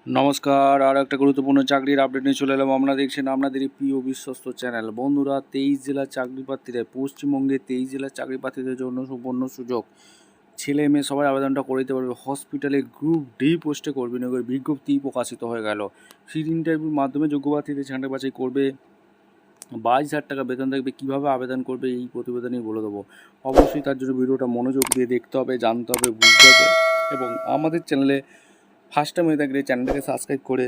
নমস্কার, আর একটা গুরুত্বপূর্ণ চাকরির আপডেট নিয়ে চলে এলাম। আপনারা দেখছেন আপনাদেরই প্রিয় বিশ্বস্ত চ্যানেল। বন্ধুরা, 23 জেলার চাকরি প্রার্থীদের, পশ্চিমবঙ্গে 23 জেলার চাকরি প্রার্থীদের জন্য সুবর্ণ সুযোগ। ছেলে মেয়ে সবাই আবেদনটা করে দিতে পারবে। হসপিটালে গ্রুপ ডি পোস্টে কর্মী নিয়োগের বিজ্ঞপ্তি প্রকাশিত হয়ে গেল। ফ্রি ইন্টারভিউর মাধ্যমে যোগ্য প্রার্থীদের ছাঁটাই বাছাই করবে। 22,000 টাকা বেতন থাকবে। কীভাবে আবেদন করবে এই প্রতিবেদনেই বলে দেবো। অবশ্যই তার জন্য ভিডিওটা মনোযোগ দিয়ে দেখতে হবে, জানতে হবে, বুঝতে হবে এবং আমাদের চ্যানেলে ফার্স্ট টাইম হয়ে থাকলে চ্যানেলটাকে সাবস্ক্রাইব করে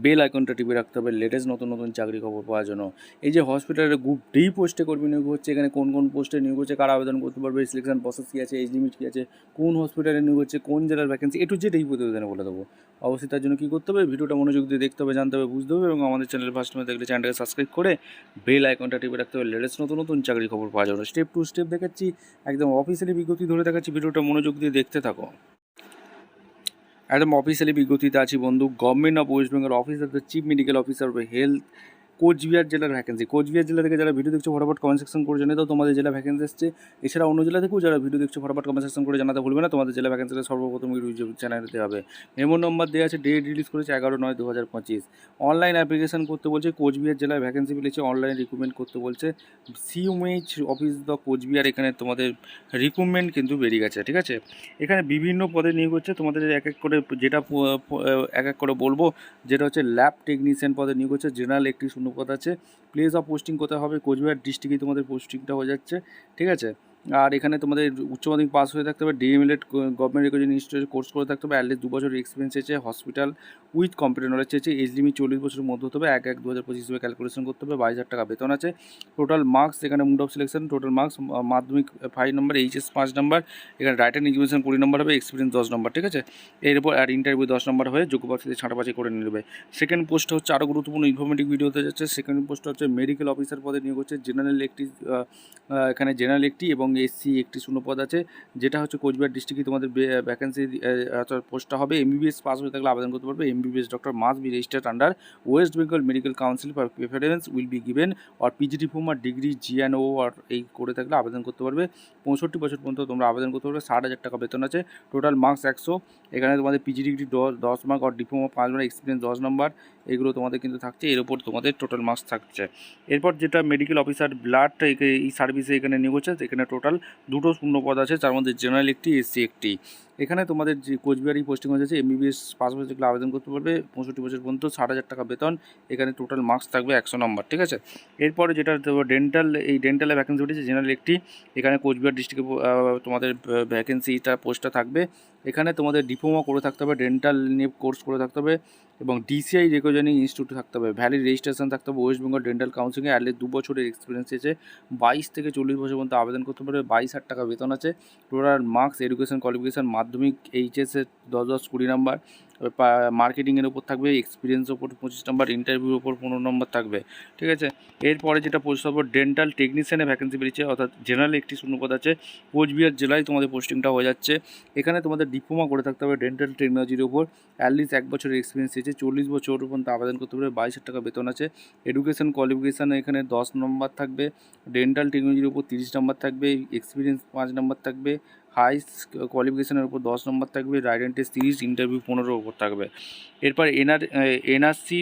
বেল আইকনটা টিপে রাখতে হবে লেটেস্ট নতুন নতুন চাকরি খবর পাওয়ার জন্য। এই যে হসপিটালের গ্রুপ ডি পোস্টে কর্মী নিয়োগ হচ্ছে, এখানে কোন কোন পোস্টে নিয়োগ হচ্ছে, কারা আবেদন করতে পারবে, সিলেকশন প্রসেস কী আছে, এজ লিমিট কী আছে, কোন হসপিটালে নিয়োগ হচ্ছে, কোন জেলার ভ্যাকেন্সি, একটু যেটা এই প্রতিবেদনে বলে দেবো। অবশ্যই তার জন্য কী করতে হবে, ভিডিওটা মনোযোগ দিয়ে দেখতে হবে, জানতে হবে, বুঝতে হবে এবং আমাদের চ্যানেল ফার্স্ট টাইম দেখলে চ্যানেলটাকে সাবস্ক্রাইব করে বেল আইকনটা টিপে রাখতে হবে লেটেস্ট নতুন নতুন চাকরি খবর পাওয়ার জন্য। স্টেপ টু স্টেপ দেখাচ্ছি, একদম অফিসিয়ালি বিজ্ঞপ্তি ধরে দেখাচ্ছি, ভিডিওটা মনোযোগ দিয়ে দেখতে থাকো। একদম অফিসিয়ালি বিজ্ঞপ্তিতে আছি বন্ধু। Government of West Bengal office of the chief medical officer of health, Coochbehar জেলার ভ্যাকেন্সি। কোচবিহার জেলা থেকে যারা ভিডিও দেখছো ফটাফট কমেন্ট সেকশন করে জানিয়ে দাও তোমাদের জেলা ভ্যাকেন্সি এসছে। এছাড়া অন্য জেলা থেকেও যারা ভিডিও দেখছো ফটাফট কমেন্ট সেকশন করে জানাতে ভুলবে না। তোমাদের জেলা ভ্যাকেন্সিটা সর্বপ্রথম ইউটিউব চ্যানেলে হবে। মেমো নম্বর দেওয়া আছে, ডেট রিলিজ করেছে 11/9/2025। অনলাইন অ্যাপ্লিকেশন করতে বলছে। কোচবিহার জেলায় ভ্যাকেন্সি পেয়েছে, অনলাইন রিক্রুটমেন্ট করতে বলছে। সিএমএইচ অফিস দ্য কোচবিহার, এখানে তোমাদের রিক্রুটমেন্ট কিন্তু বেরিয়ে গেছে। ঠিক আছে, এখানে বিভিন্ন পদে নিয়োগ হচ্ছে। তোমাদের এক এক করে যেটা এক এক করে বলবো, যেটা হচ্ছে ল্যাব টেকনিশিয়ান পদে নিয়োগ হচ্ছে। জেনারেল একটি শূন্যপদ আছে। প্লেস অফ পোস্টিং কোথায় হবে, কোচবিহার ডিস্ট্রিক্টেই তোমাদের পোস্টিংটা হয়ে যাচ্ছে। ঠিক আছে, আর এখানে তোমাদের উচ্চ মাধ্যমিক পাস হয়ে থাকতে হবে, ডিএমএলএড গভর্নমেন্ট রেকগনাইজড ইনস্টিটিউটে কোর্স করে থাকতে হবে, অ্যাটলিস্ট 2 বছরের এক্সপিরিয়েন্স চেয়েছে। হসপিটাল উইথ কম্পিউটার নলেজ চেয়েছে। এজ লিমিট 40 বছরের মধ্যে হতে হবে। 1/1/2025 হিসেবে ক্যালকুলেশন করতে হবে। 22,000 টাকা বেতন আছে। টোটাল মার্কস এখানে mode of selection, total marks মাধ্যমিক 5 নম্বর, এইচএস 5 নম্বর, এখানে রাইটার এক্সিবিশন 20 নম্বর হবে, এক্সপিরিয়েন্স 10 নম্বর। ঠিক আছে, এরপর আর ইন্টারভিউ 10 নম্বর হয়ে যোগ্য প্রার্থীদের ছাঁটাবাছি করে নেবে। সেকেন্ড পোস্টটা হচ্ছে আরও গুরুত্বপূর্ণ ইনফরমেটিভ ভিডিও হতে যাচ্ছে। সেকেন্ড পোস্টটা হচ্ছে মেডিকেল অফিসার পদে নিয়োগ হচ্ছে। জেনারেল একটি এখানে জেনারেল একটি এবং এসসি একটি শূন্যপদ আছে, যেটা হচ্ছে কোচবিহার ডিস্ট্রিক্টে তোমাদের ভ্যাকেন্সি পোস্টটা হবে। এমবিবিএস পাস হয়ে থাকলে আবেদন করতে পারবে। MBBS doctor must be registered under West Bengal medical council for preference will be given আর পিজি ডিপ্লোমা ডিগ্রি জিএনও আর এই করে থাকলে আবেদন করতে পারবে। 65 বছর পর্যন্ত তোমরা আবেদন করতে পারবে। 60,000 টাকা বেতন আছে। Total marks 100। এখানে তোমাদের পিজি ডিগ্রি 10 মার্ক আর ডিপ্লোমা 5 মার্ক, এক্সপিরিয়েন্স 10 নম্বর, এগুলো তোমাদের কিন্তু থাকছে। এর উপর তোমাদের টোটাল মার্কস থাকছে। এরপর যেটা মেডিকেল অফিসার ব্লাড এই সার্ভিসে এখানে নিয়োগ হচ্ছে। এখানে টোটাল 2টো শূন্যপদ আছে, তার মধ্যে জেনারেল একটি, এসসি একটি। এখানে তোমাদের যে কোচবিহারই পোস্টিং হয়েছে, এমবিবিএস পাস হয়ে থাকলে আবেদন করতে পারবে। 65 বছর পর্যন্ত, 60,000 টাকা বেতন। এখানে টোটাল মার্কস থাকবে 100 নম্বর। ঠিক আছে, এরপরে যেটা ডেন্টাল, এই ডেন্টালে ভ্যাকেন্সি উঠেছে জেনারেল একটি। এখানে কোচবিহার ডিস্ট্রিক্টে তোমাদের ভ্যাকেন্সিটা পোস্টটা থাকবে। এখানে তোমাদের ডিপ্লোমা করে থাকতে হবে, ডেন্টাল নিয়ে কোর্স করে থাকতে হবে এবং ডিসিআই রেকগনাইজড ইনস্টিটিউট থাকতে হবে। ভ্যালিড রেজিস্ট্রেশন থাকতে হবে। ওয়েস্ট বেঙ্গল ডেন্টাল কাউন্সিলে অ্যাটলিস্ট 2 বছরের এক্সপিরিয়েন্স এসে 22 থেকে 40 বছর পর্যন্ত আবেদন করতে পারবে। 22,000 টাকা বেতন আছে। টোটাল মার্কস, এডুকেশন কোয়ালিফিকেশান মাধ্যমিক এইচএসের 10-20 নম্বর, মার্কেটিংয়ের ওপর থাকবে, এক্সপিরিয়েন্সের ওপর 25 নম্বর, ইন্টারভিউর ওপর 15 নম্বর থাকবে। ঠিক আছে, এরপরে যেটা পোস্ট হবে ডেন্টাল টেকনিশিয়ানের ভ্যাকেন্সি বেরিয়েছে, অর্থাৎ জেনারেল একটি শূন্যপদ আছে। কোচবিহার জেলায় তোমাদের পোস্টিংটা হয়ে যাচ্ছে। এখানে তোমাদের ডিপ্লোমা করে থাকতে হবে ডেন্টাল টেকনোলজির ওপর, অ্যাটলিস্ট 1 বছরের এক্সপিরিয়েন্স চেয়েছে। 40 বছর পর্যন্ত আবেদন করতে পারবে। 22,000 টাকা বেতন আছে। এডুকেশন কোয়ালিফিকেশান এখানে 10 নম্বর থাকবে। ডেন্টাল টেকনোলজির উপর 30 নম্বর থাকবে। এক্সপিরিয়েন্স 5 নম্বর থাকবে। হাই কোয়ালিফিকেশানের উপর 10 নম্বর থাকবে। রাইটেন টেস্ট 30, ইন্টারভিউ 15 ওপর থাকবে। এরপর এনআরসি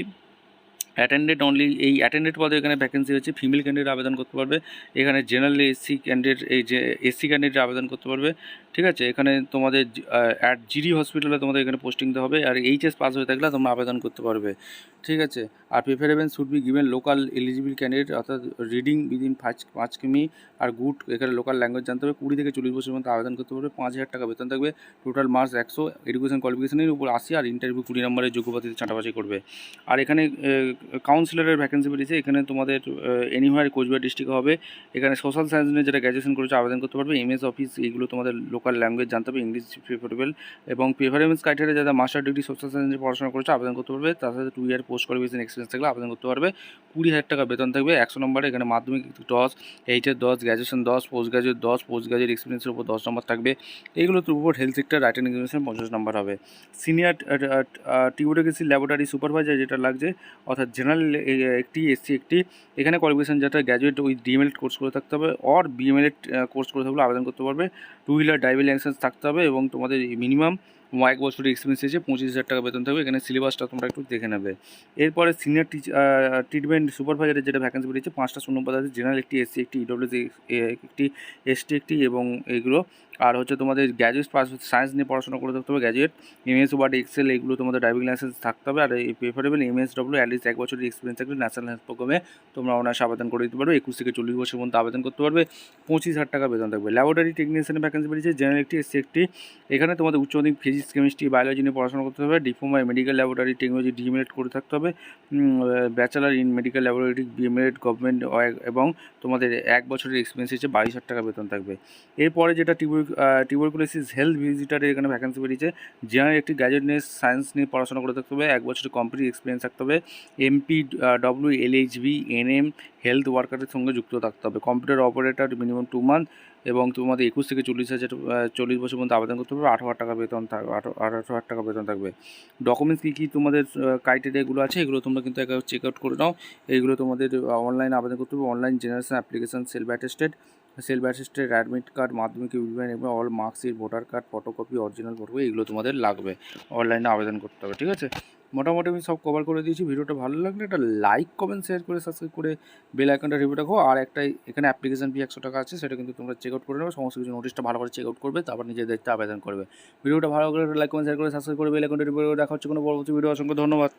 অ্যাটেন্ডেড অনলি, এই অ্যাটেন্ডেড পদে এখানে ভ্যাকেন্সি হচ্ছে। ফিমেল ক্যান্ডিডেট আবেদন করতে পারবে। এখানে জেনারেল এসসি ক্যান্ডিডেট, এই যে এসসি ক্যান্ডিডেট আবেদন করতে পারবে। ঠিক আছে, এখানে তোমাদের অ্যাট জিডি হসপিটালে তোমাদের এখানে পোস্টিং দিতে হবে। আর এইচএস পাস হয়ে থাকলে তোমরা আবেদন করতে পারবে। ঠিক আছে, আর preference should be given local eligible candidate, অর্থাৎ রিডিং উইদিন 5 কিমি আর গুড, এখানে লোকাল ল্যাঙ্গুয়েজ জানতে হবে। 20 থেকে 40 বছর মধ্যে আবেদন করতে পারবে। 5,000 টাকা বেতন থাকবে। টোটাল মার্কস 100, এডুকেশন কোয়ালিফিকেশনের উপর 80 আর ইন্টারভিউ 20 নম্বরের যোগ্য প্রার্থীদের ছাঁটাবাছি করবে। আর এখানে কাউন্সিলরের ভ্যাকেন্সি বেরিয়েছে। এখানে তোমাদের এনিহোয়ার কোচবিহার ডিস্ট্রিক্টে হবে। এখানে সোশ্যাল সায়েন্স নিয়ে যেটা গ্র্যাজুয়েশন করেছে আবেদন করতে পারবে। এমএস অফিস, এইগুলো তোমাদের লোকাল ল্যাঙ্গুয়েজ জানতে হবে, ইংলিশ প্রিফারেবল এবং প্রিফারেন্স ক্রাইটেরিয়া যারা মাস্টার ডিগ্রি সোশ্যাল সায়েন্সে পড়াশোনা করেছে আবেদন করতে পারবে। তার সাথে 2 ইয়ার পোস্ট কোয়ালিফিকেশন এক্সপিরিয়েন্স থাকলে আবেদন করতে পারবে। 20,000 টাকা বেতন থাকবে। 100 নম্বরে এখানে মাধ্যমিক 10, HS 10, graduation 10, post graduate 10, post graduate এক্সপিরিয়েন্সের উপর 10 নম্বর থাকবে। এইগুলোর উপর হেলথ সেক্টর রাইটিং এক্সামিনেশন 50 নম্বর হবে। সিনিয়র টিউটোগ্রাফি ল্যাবরেটরি সুপারভাইজার যেটা লাগছে, অর্থাৎ জেনারেল একটি, এসসি একটি। এখানে কোয়ালিফিকেশন যেটা গ্র্যাজুয়েট উইথ ডিএমএলএড কোর্স করে থাকতে হবে অর বিএমএলএড কোর্স করে থাকলে আবেদন করতে পারবে। 2 হুইলার ড্রাইভিং লাইসেন্স থাকতে হবে এবং তোমাদের মিনিমাম 1 বছরের এক্সপিরিয়েন্স এসে 25,000 টাকা বেতন থাকবে। এখানে সিলেবাসটা তোমরা একটু দেখে নেবে। এরপরে সিনিয়র ট্রিটমেন্ট সুপারভাইজারের যেটা ভ্যাকেন্সি বেরিয়েছে 5টা শূন্যপদ আছে। জেনারেল একটি, এসসি একটি, ইডব্লিউএস একটি, এসটি একটি এবং এইগুলো। আর হচ্ছে তোমাদের গ্র্যাজুয়েট পাস সায়েন্স নিয়ে পড়াশোনা করে থাকতে হবে, গ্র্যাজুয়েট। এমএস ওয়ার্ড, এক্সেল এগুলো তোমাদের ড্রাইভিং লাইসেন্স থাকতে হবে। আর এই প্রেফারেবল এমএসডব্লিউ অ্যাটলিস্ট 1 বছরের এক্সপিরিয়েন্স থাকলে ন্যাশনাল হেলথ প্রোগ্রামে তোমরা অনায়াসে আবেদন করে দিতে পারবে। 21 থেকে 40 বছর পর্যন্ত আবেদন করতে পারবে। 25,000 টাকা বেতন থাকবে। ল্যাবরেটরি টেকনিশিয়ানের ভ্যাকেন্সি বেরিয়েছে। জেনারেল একটি, এসসি একটি। এখানে তোমাদের উচ্চ মাধ্যমিক ফিজিক্স, কেমিস্ট্রি, বায়োলজি নিয়ে পড়াশোনা করতে হবে। ডিপ্লোমা মেডিকেল ল্যাবরেটরি টেকনোলজি ডিএমএড করে থাকতে হবে। Bachelor in medical laboratory বিএমএড government এবং তোমাদের 1 বছরের এক্সপিরিয়েন্স হিসেবে 22,000 টাকা বেতন থাকবে। এরপরে যেটা টিউবারকুলোসিস হেলথ ভিজিটারের এখানে ভ্যাকেন্সি বেরিয়েছে। জেনারেল একটি গ্র্যাজুয়েট নিয়ে সায়েন্স নিয়ে পড়াশোনা করে থাকতে হবে। 1 বছরের কমপ্লিট এক্সপিরিয়েন্স থাকতে হবে। MPW LHB NM হেলথ ওয়ার্কারের সঙ্গে যুক্ত থাকতে হবে। কম্পিউটার অপারেটর মিনিমাম 2 মান্থ এবং তোমাদের 21 থেকে 40 বছর পর্যন্ত আবেদন করতে হবে। 18,000 টাকা বেতন থাকবে, 18,000 টাকা বেতন থাকবে। ডকুমেন্টস কী কী তোমাদের ক্রাইটেরিয়াগুলো আছে এগুলো তোমরা কিন্তু একবার চেক আউট করে নাও। এইগুলো তোমাদের অনলাইনে আবেদন করতে হবে। Online generation application, self attested admit card, মাধ্যমিক এবং all marksheet, voter card, photocopy, original photocopy এগুলো তোমাদের লাগবে। অনলাইনে আবেদন করতে হবে, ঠিক আছে? মোটামুটি আমি সব কভার করে দিয়েছি। ভিডিওটা ভালো লাগলে একটা লাইক, কমেন্ট, শেয়ার করে সাবস্ক্রাইব করে বেল আইকনটা রিভিউ রাখো। আর একটা এখানে অ্যাপ্লিকেশন ফি 100 টাকা আছে, সেটা কিন্তু তোমরা চেক আউট করে নেবে। সমস্ত কিছু নোটিশটা ভালো করে চেক আউট করবে, তারপর নিজের দায়িত্বে আবেদন করবে। ভিডিওটা ভালো করে লাইক, কমেন্ট, শেয়ার করে সাবস্ক্রাইব করে বেল আইকনটা রিভিউ করে দেখা হচ্ছে কোনো পরবর্তী ভিডিও। অসংখ্য ধন্যবাদ।